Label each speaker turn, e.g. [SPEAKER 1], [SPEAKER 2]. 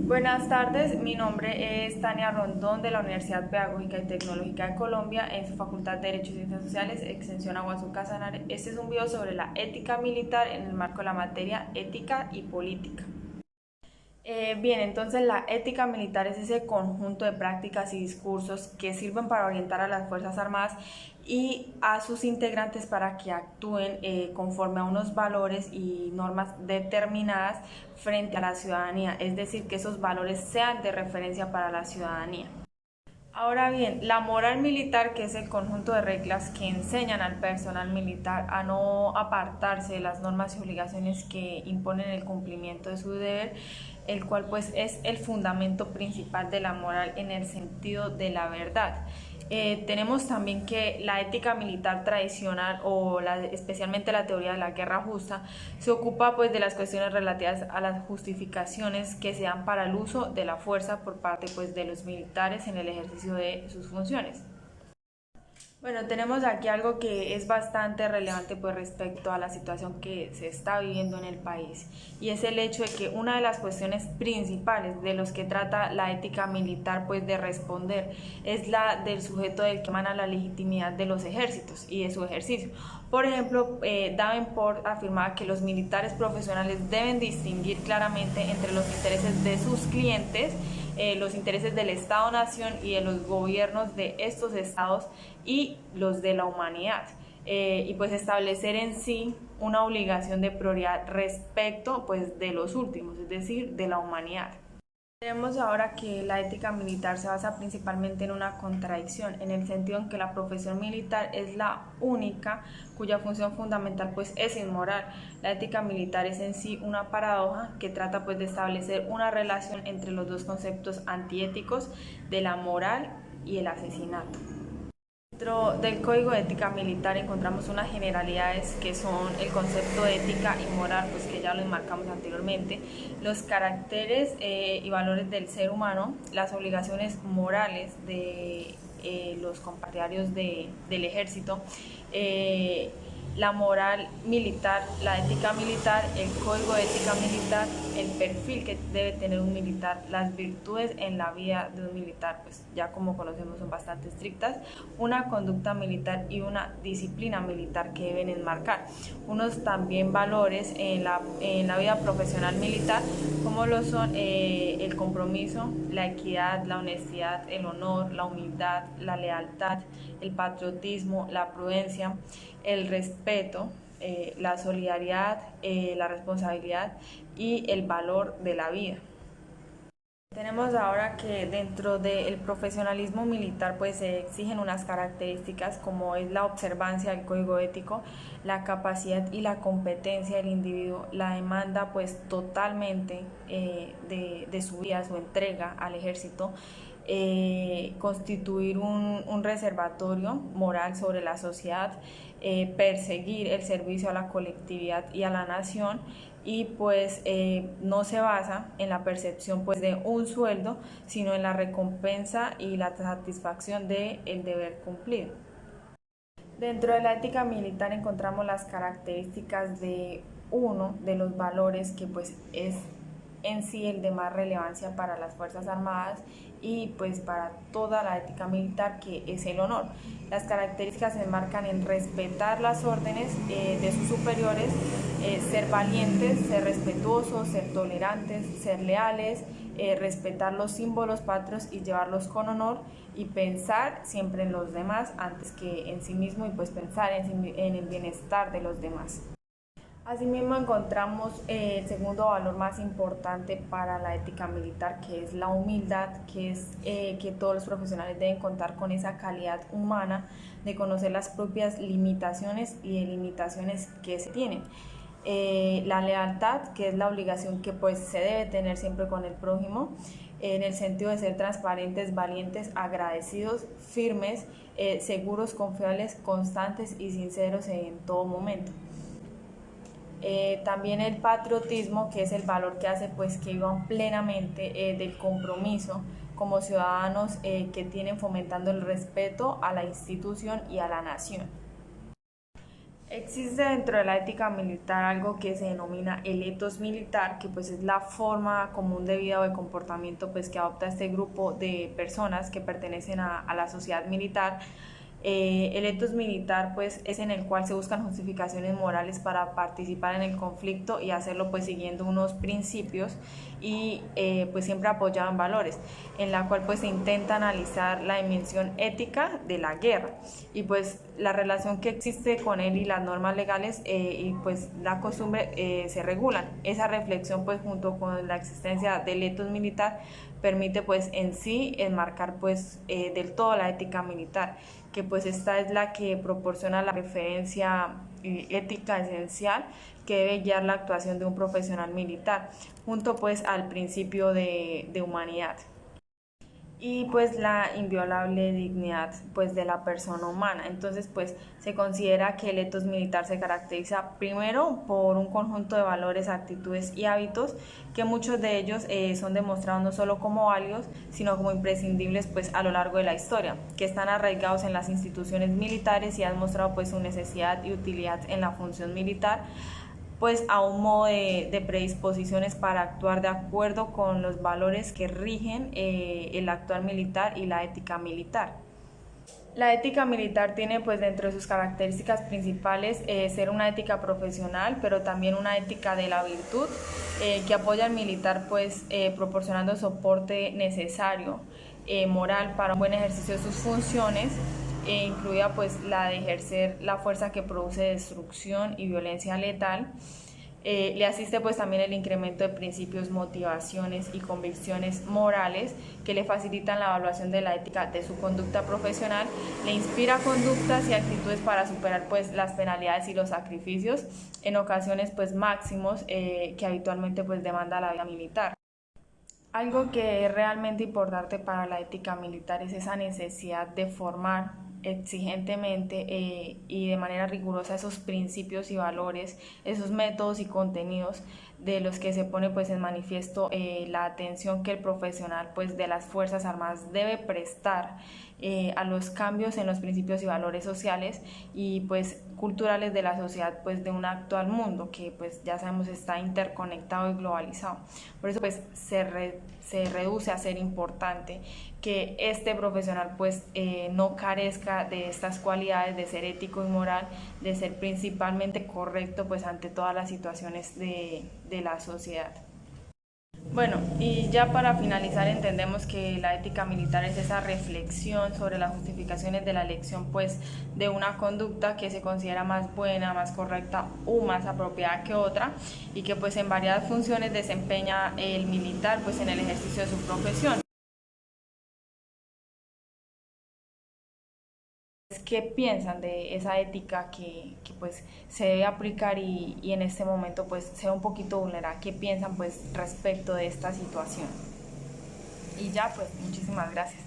[SPEAKER 1] Buenas tardes, mi nombre es Tania Rondón de la Universidad Pedagógica y Tecnológica de Colombia en su Facultad de Derecho y Ciencias Sociales, extensión Aguazú Casanare. Este es un video sobre la ética militar en el marco de la materia ética y política. Bien, entonces la ética militar es ese conjunto de prácticas y discursos que sirven para orientar a las Fuerzas Armadas y a sus integrantes para que actúen conforme a unos valores y normas determinadas frente a la ciudadanía, es decir, que esos valores sean de referencia para la ciudadanía. Ahora bien, la moral militar, que es el conjunto de reglas que enseñan al personal militar a no apartarse de las normas y obligaciones que imponen el cumplimiento de su deber, el cual pues es el fundamento principal de la moral en el sentido de la verdad. Tenemos también que la ética militar tradicional especialmente la teoría de la guerra justa se ocupa pues de las cuestiones relativas a las justificaciones que se dan para el uso de la fuerza por parte pues de los militares en el ejercicio de sus funciones. Bueno, tenemos aquí algo que es bastante relevante pues respecto a la situación que se está viviendo en el país, y es el hecho de que una de las cuestiones principales de los que trata la ética militar pues de responder es la del sujeto del que emana la legitimidad de los ejércitos y de su ejercicio. Por ejemplo, Davenport afirmaba que los militares profesionales deben distinguir claramente entre los intereses de sus clientes, los intereses del Estado-Nación y de los gobiernos de estos estados y los de la humanidad, y pues establecer en sí una obligación de prioridad respecto pues de los últimos, es decir, de la humanidad. Vemos ahora que la ética militar se basa principalmente en una contradicción, en el sentido en que la profesión militar es la única cuya función fundamental pues es inmoral. La ética militar es en sí una paradoja que trata pues de establecer una relación entre los dos conceptos antiéticos de la moral y el asesinato. Dentro del Código de Ética Militar encontramos unas generalidades que son el concepto de ética y moral, pues que ya lo enmarcamos anteriormente, los caracteres y valores del ser humano, las obligaciones morales de los compartidarios del ejército, la moral militar, la ética militar, el código de ética militar, el perfil que debe tener un militar, las virtudes en la vida de un militar, pues ya como conocemos son bastante estrictas, una conducta militar y una disciplina militar que deben enmarcar, unos también valores en la vida profesional militar, como lo son el compromiso, la equidad, la honestidad, el honor, la humildad, la lealtad, el patriotismo, la prudencia, el respeto, la solidaridad, la responsabilidad y el valor de la vida. Tenemos ahora que dentro del profesionalismo militar pues se exigen unas características como es la observancia del código ético, la capacidad y la competencia del individuo, la demanda pues totalmente de su vida, su entrega al ejército, constituir un reservatorio moral sobre la sociedad, perseguir el servicio a la colectividad y a la nación, y pues no se basa en la percepción pues de un sueldo, sino en la recompensa y la satisfacción del deber cumplido. Dentro de la ética militar encontramos las características de uno de los valores que pues es en sí el de más relevancia para las Fuerzas Armadas y pues para toda la ética militar, que es el honor. Las características se enmarcan en respetar las órdenes de sus superiores, ser valientes, ser respetuosos, ser tolerantes, ser leales, respetar los símbolos patrios y llevarlos con honor, y pensar siempre en los demás antes que en sí mismo, y pues pensar en el bienestar de los demás. Asimismo encontramos el segundo valor más importante para la ética militar, que es la humildad, que es que todos los profesionales deben contar con esa calidad humana de conocer las propias limitaciones y de limitaciones que se tienen. La lealtad, que es la obligación que pues se debe tener siempre con el prójimo, en el sentido de ser transparentes, valientes, agradecidos, firmes, seguros, confiables, constantes y sinceros en todo momento. También el patriotismo, que es el valor que hace pues que vivan plenamente del compromiso como ciudadanos que tienen fomentando el respeto a la institución y a la nación. Existe dentro de la ética militar algo que se denomina el ethos militar, que pues es la forma común de vida o de comportamiento pues que adopta este grupo de personas que pertenecen a la sociedad militar. El ethos militar pues es en el cual se buscan justificaciones morales para participar en el conflicto y hacerlo pues siguiendo unos principios y pues siempre apoyado en valores, en la cual pues se intenta analizar la dimensión ética de la guerra y pues la relación que existe con él y las normas legales y pues la costumbre se regulan. Esa reflexión pues junto con la existencia del ethos militar permite pues en sí enmarcar pues del todo la ética militar, que pues esta es la que proporciona la referencia ética esencial que debe guiar la actuación de un profesional militar, junto pues al principio de humanidad y pues la inviolable dignidad pues de la persona humana. Entonces pues se considera que el ethos militar se caracteriza primero por un conjunto de valores, actitudes y hábitos que muchos de ellos son demostrados no solo como válidos sino como imprescindibles pues a lo largo de la historia, que están arraigados en las instituciones militares y han mostrado pues su necesidad y utilidad en la función militar, pues a un modo de predisposiciones para actuar de acuerdo con los valores que rigen el actual militar y la ética militar. La ética militar tiene pues dentro de sus características principales ser una ética profesional, pero también una ética de la virtud que apoya al militar pues proporcionando soporte necesario moral para un buen ejercicio de sus funciones, incluida pues la de ejercer la fuerza que produce destrucción y violencia letal. Le asiste pues también el incremento de principios, motivaciones y convicciones morales que le facilitan la evaluación de la ética de su conducta profesional, le inspira conductas y actitudes para superar pues las penalidades y los sacrificios en ocasiones pues máximos que habitualmente pues demanda la vida militar. Algo que es realmente importante para la ética militar es esa necesidad de formar exigentemente y de manera rigurosa esos principios y valores, esos métodos y contenidos de los que se pone pues en manifiesto la atención que el profesional pues de las Fuerzas Armadas debe prestar a los cambios en los principios y valores sociales y pues culturales de la sociedad pues de un actual mundo que pues ya sabemos está interconectado y globalizado. Por eso pues se reduce a ser importante que este profesional pues no carezca de estas cualidades de ser ético y moral, de ser principalmente correcto pues ante todas las situaciones de la sociedad. Bueno, y ya para finalizar entendemos que la ética militar es esa reflexión sobre las justificaciones de la elección pues de una conducta que se considera más buena, más correcta o más apropiada que otra y que pues en variadas funciones desempeña el militar pues en el ejercicio de su profesión. ¿Qué piensan de esa ética que pues se debe aplicar y en este momento pues se ve un poquito vulnerada? ¿Qué piensan pues respecto de esta situación? Y ya pues muchísimas gracias.